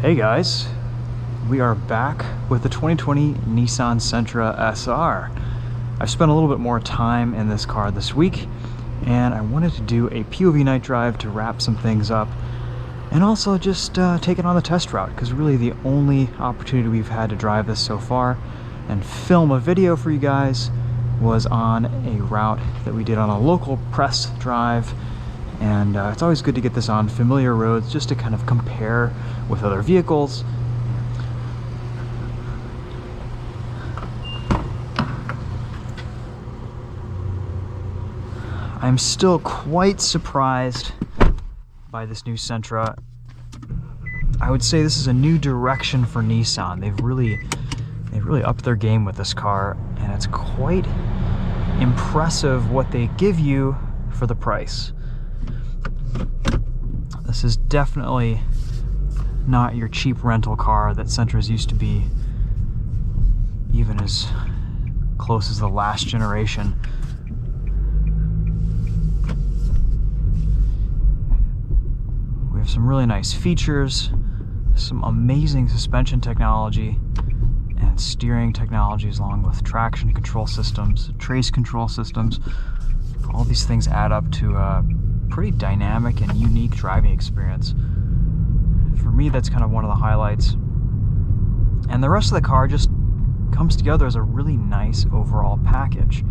Hey guys, we are back with the 2020 Nissan Sentra SR. I've spent a little bit more time in this car this week, and I wanted to do a POV night drive to wrap some things up, and also just take it on the test route, because really the only opportunity we've had to drive this so far and film a video for you guys was on a route that we did on a local press drive. And it's always good to get this on familiar roads just to kind of compare with other vehicles. I'm still quite surprised by this new Sentra. I would say this is a new direction for Nissan. They've really upped their game with this car, and it's quite impressive what they give you for the price. This is definitely not your cheap rental car that Sentras used to be, even as close as the last generation. We have some really nice features, some amazing suspension technology, and steering technologies along with traction control systems, trace control systems. All these things add up to a pretty dynamic and unique driving experience. For me, that's kind of one of the highlights. And the rest of the car just comes together as a really nice overall package.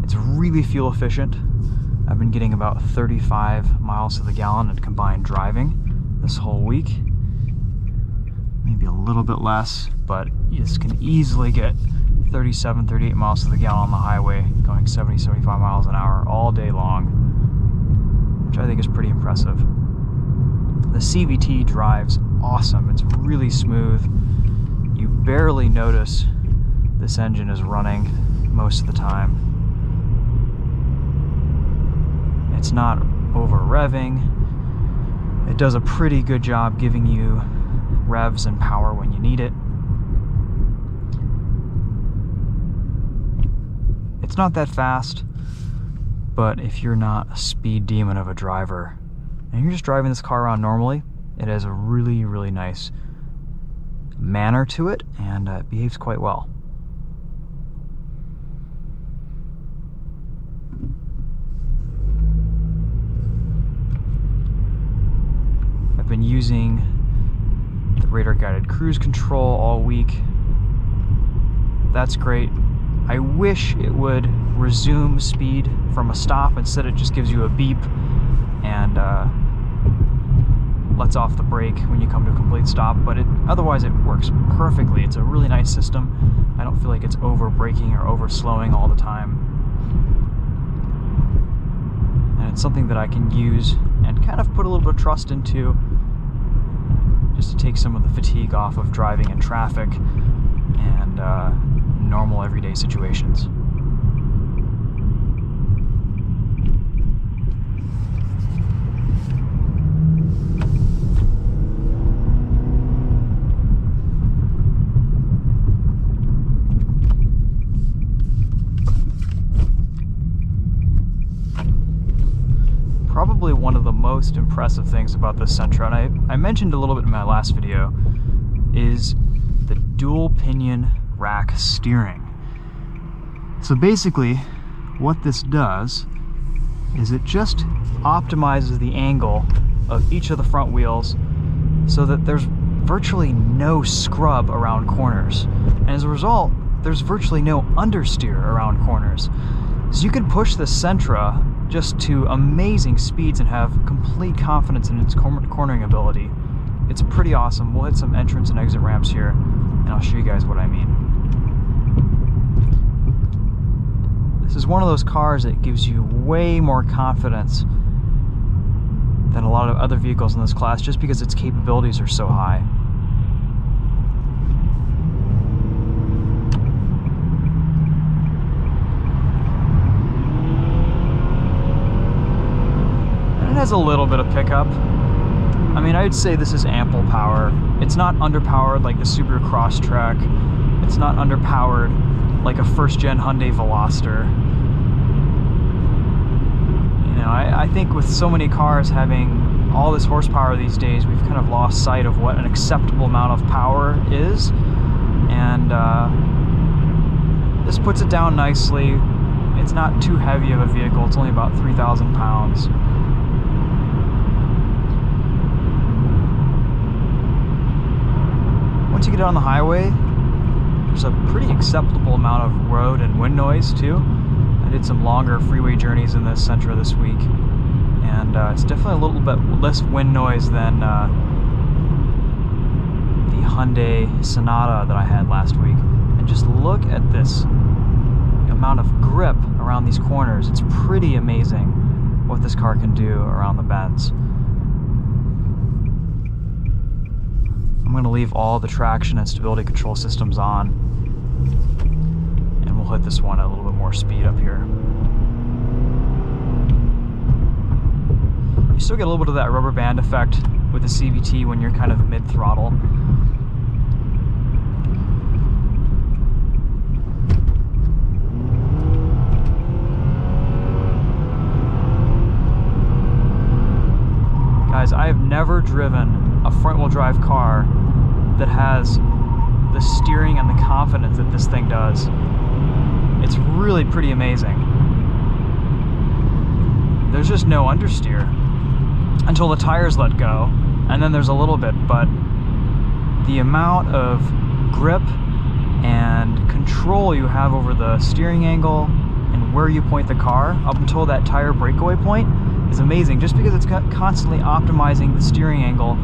It's really fuel efficient. I've been getting about 35 miles to the gallon in combined driving this whole week. Maybe a little bit less, but this can easily get 37, 38 miles to the gallon on the highway, going 70, 75 miles an hour all day long, which I think is pretty impressive. The CVT drives awesome. It's really smooth. You barely notice this engine is running most of the time. It's not over revving. It does a pretty good job giving you revs and power when you need it. It's not that fast, but if you're not a speed demon of a driver and you're just driving this car around normally, it has a really, really nice manner to it, and it behaves quite well. I've been using the radar guided cruise control all week. That's great. I wish it would resume speed from a stop. Instead it just gives you a beep and lets off the brake when you come to a complete stop, but otherwise it works perfectly. It's a really nice system. I don't feel like it's over braking or over slowing all the time. And it's something that I can use and kind of put a little bit of trust into, just to take some of the fatigue off of driving in traffic and normal everyday situations. Probably one of the most impressive things about this Sentra, and I mentioned a little bit in my last video, is the dual pinion rack steering. So basically what this does is it just optimizes the angle of each of the front wheels so that there's virtually no scrub around corners, and as a result there's virtually no understeer around corners. So you can push the Sentra just to amazing speeds and have complete confidence in its cornering ability. It's pretty awesome. We'll hit some entrance and exit ramps here, and I'll show you guys what I mean. This is one of those cars that gives you way more confidence than a lot of other vehicles in this class, just because its capabilities are so high. And it has a little bit of pickup. I mean, I would say this is ample power. It's not underpowered like the Subaru Crosstrek. It's not underpowered like a first-gen Hyundai Veloster. You know, I think with so many cars having all this horsepower these days, we've kind of lost sight of what an acceptable amount of power is. And this puts it down nicely. It's not too heavy of a vehicle. It's only about 3,000 pounds. Once you get on the highway, there's a pretty acceptable amount of road and wind noise too. I did some longer freeway journeys in this Sentra this week, and it's definitely a little bit less wind noise than the Hyundai Sonata that I had last week. And just look at this amount of grip around these corners. It's pretty amazing what this car can do around the bends. I'm going to leave all the traction and stability control systems on, and we'll hit this one at a little bit more speed up here. You still get a little bit of that rubber band effect with the CVT when you're kind of mid-throttle. Guys, I have never driven a front-wheel drive car that has the steering and the confidence that this thing does. It's really pretty amazing. There's just no understeer until the tires let go, and then there's a little bit, but the amount of grip and control you have over the steering angle and where you point the car up until that tire breakaway point is amazing, just because it's constantly optimizing the steering angle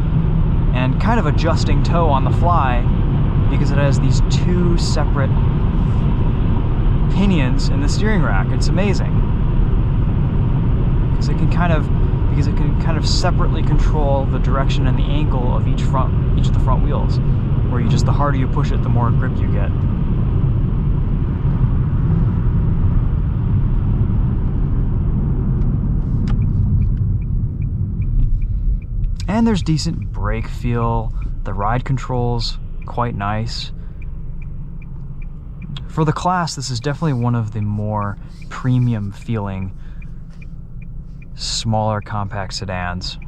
and kind of adjusting toe on the fly, because it has these two separate pinions in the steering rack. It's amazing because it can kind of separately control the direction and the angle of each of the front wheels, where the harder you push it, the more grip you get. And there's decent brake feel. The ride control's quite nice. For the class, this is definitely one of the more premium feeling smaller compact sedans.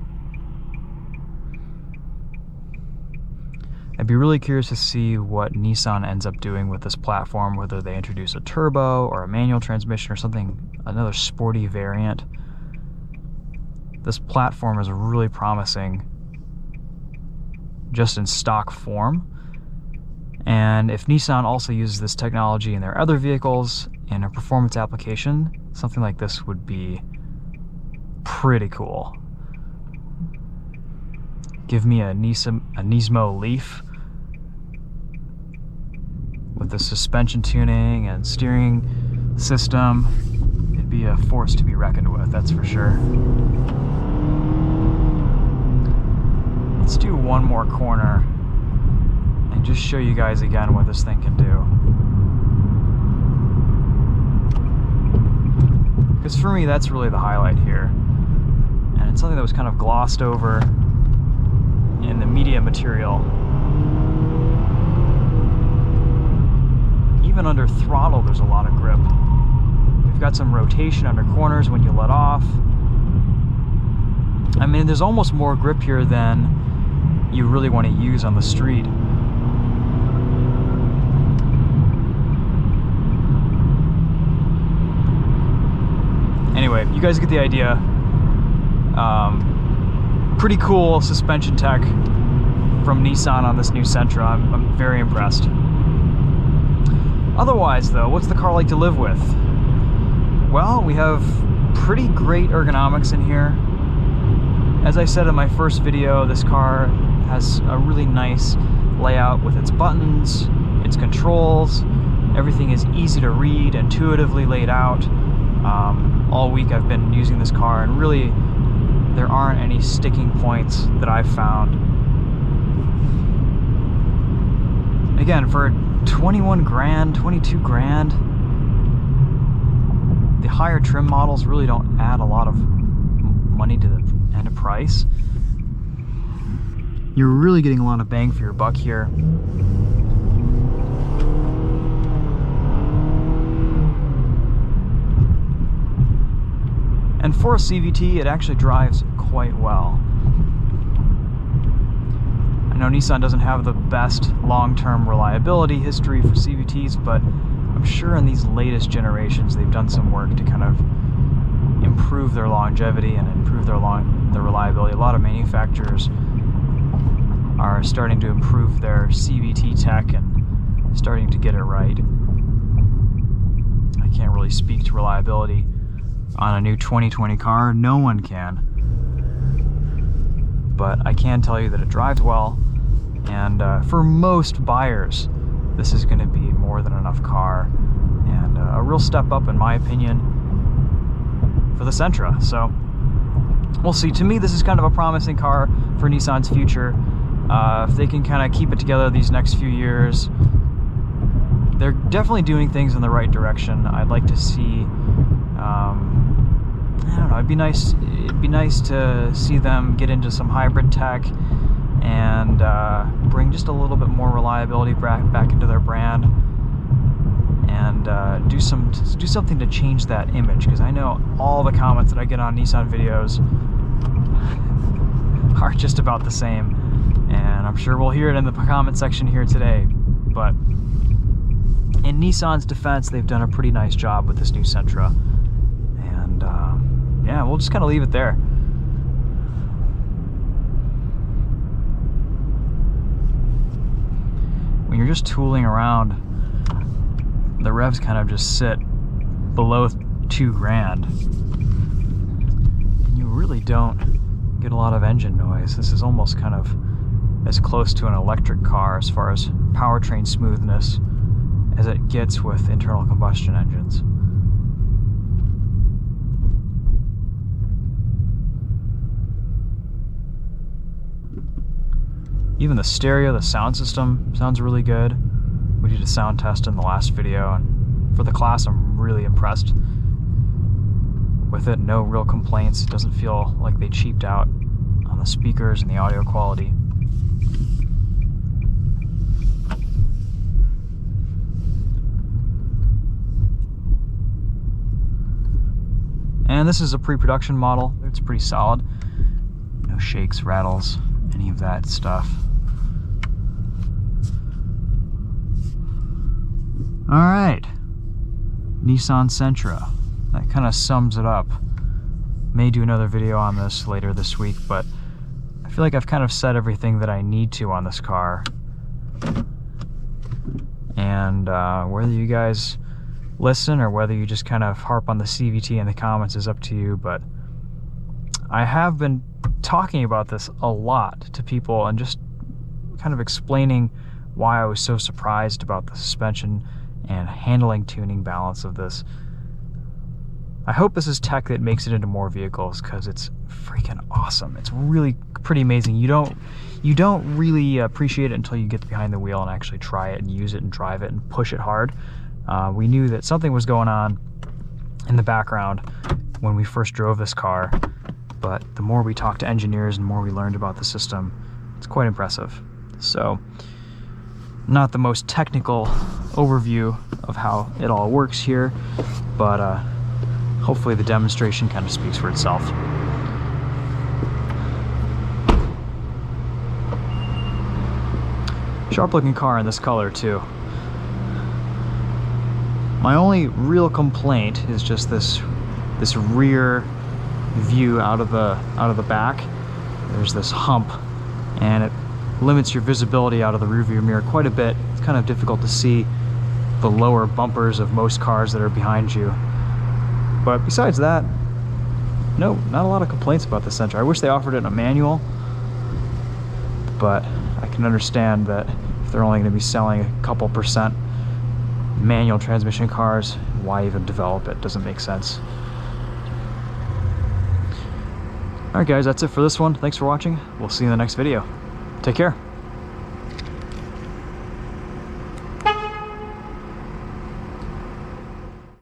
I'd be really curious to see what Nissan ends up doing with this platform, whether they introduce a turbo or a manual transmission or something, another sporty variant. This platform is really promising just in stock form. And if Nissan also uses this technology in their other vehicles in a performance application, something like this would be pretty cool. Give me a Nismo Leaf with the suspension tuning and steering system. It'd be a force to be reckoned with, that's for sure. Let's do one more corner and just show you guys again what this thing can do. Because for me, that's really the highlight here. And it's something that was kind of glossed over in the media material. Even under throttle, there's a lot of grip. We've got some rotation under corners when you let off. I mean, there's almost more grip here than you really want to use on the street. Anyway, you guys get the idea. Pretty cool suspension tech from Nissan on this new Sentra. I'm very impressed. Otherwise though, what's the car like to live with? Well, we have pretty great ergonomics in here. As I said in my first video, this car has a really nice layout with its buttons, its controls. Everything is easy to read, intuitively laid out. All week I've been using this car, and really there aren't any sticking points that I've found. Again, for 21 grand, 22 grand, the higher trim models really don't add a lot of money to the end of price. You're really getting a lot of bang for your buck here. And for a CVT, it actually drives quite well. know Nissan doesn't have the best long-term reliability history for CVTs, but I'm sure in these latest generations they've done some work to kind of improve their longevity and improve their reliability. A lot of manufacturers are starting to improve their CVT tech and starting to get it right. I can't really speak to reliability on a new 2020 car. No one can. But I can tell you that it drives well, and for most buyers, this is going to be more than enough car, and a real step up, in my opinion, for the Sentra. So we'll see. To me, this is kind of a promising car for Nissan's future. If they can kind of keep it together these next few years, they're definitely doing things in the right direction. I'd like to see, I don't know, it'd be nice to see them get into some hybrid tech and bring just a little bit more reliability back into their brand, and do something to change that image, because I know all the comments that I get on Nissan videos are just about the same, and I'm sure we'll hear it in the comment section here today. But in Nissan's defense, they've done a pretty nice job with this new Sentra, and yeah, we'll just kind of leave it there. When you're just tooling around, the revs kind of just sit below 2 grand. And you really don't get a lot of engine noise. This is almost kind of as close to an electric car as far as powertrain smoothness as it gets with internal combustion engines. Even the stereo, the sound system sounds really good. We did a sound test in the last video, and for the class I'm really impressed with it. No real complaints. It doesn't feel like they cheaped out on the speakers and the audio quality. And this is a pre-production model. It's pretty solid. No shakes, rattles, any of that stuff. All right, Nissan Sentra. That kind of sums it up. May do another video on this later this week, but I feel like I've kind of said everything that I need to on this car. And whether you guys listen or whether you just kind of harp on the CVT in the comments is up to you, but I have been talking about this a lot to people and just kind of explaining why I was so surprised about the suspension and handling tuning balance of this. I hope this is tech that makes it into more vehicles, because it's freaking awesome. It's really pretty amazing. You don't really appreciate it until you get behind the wheel and actually try it and use it and drive it and push it hard. We knew that something was going on in the background when we first drove this car, but the more we talked to engineers and the more we learned about the system, it's quite impressive. So, not the most technical overview of how it all works here, but hopefully the demonstration kind of speaks for itself. Sharp looking car in this color too. My only real complaint is just this rear view out of the back. There's this hump, and it limits your visibility out of the rearview mirror quite a bit. It's kind of difficult to see the lower bumpers of most cars that are behind you. But besides that, no, not a lot of complaints about the Sentra. I wish they offered it in a manual, but I can understand that if they're only going to be selling a couple percent manual transmission cars, why even develop it? Doesn't make sense. Alright guys, that's it for this one. Thanks for watching. We'll see you in the next video. Take care.